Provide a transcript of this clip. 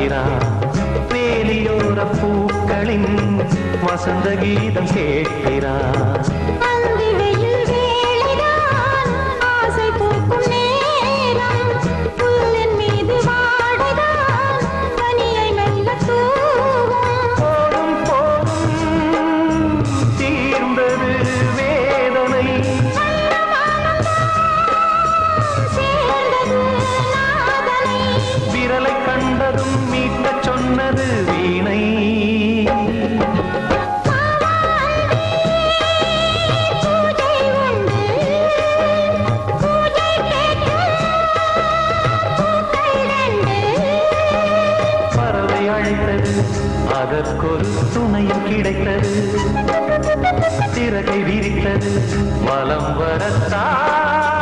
பார்க்கிறான். வேலியோர பூக்களின் வசந்த கீதம் கேட்கிறான். மீட்ட சொன்னது வீணை. பறவை அழைத்தது, அதற்கொரு துணையும் கிடைத்தது. சிறகை விரித்தது, வலம் வரத்தான்.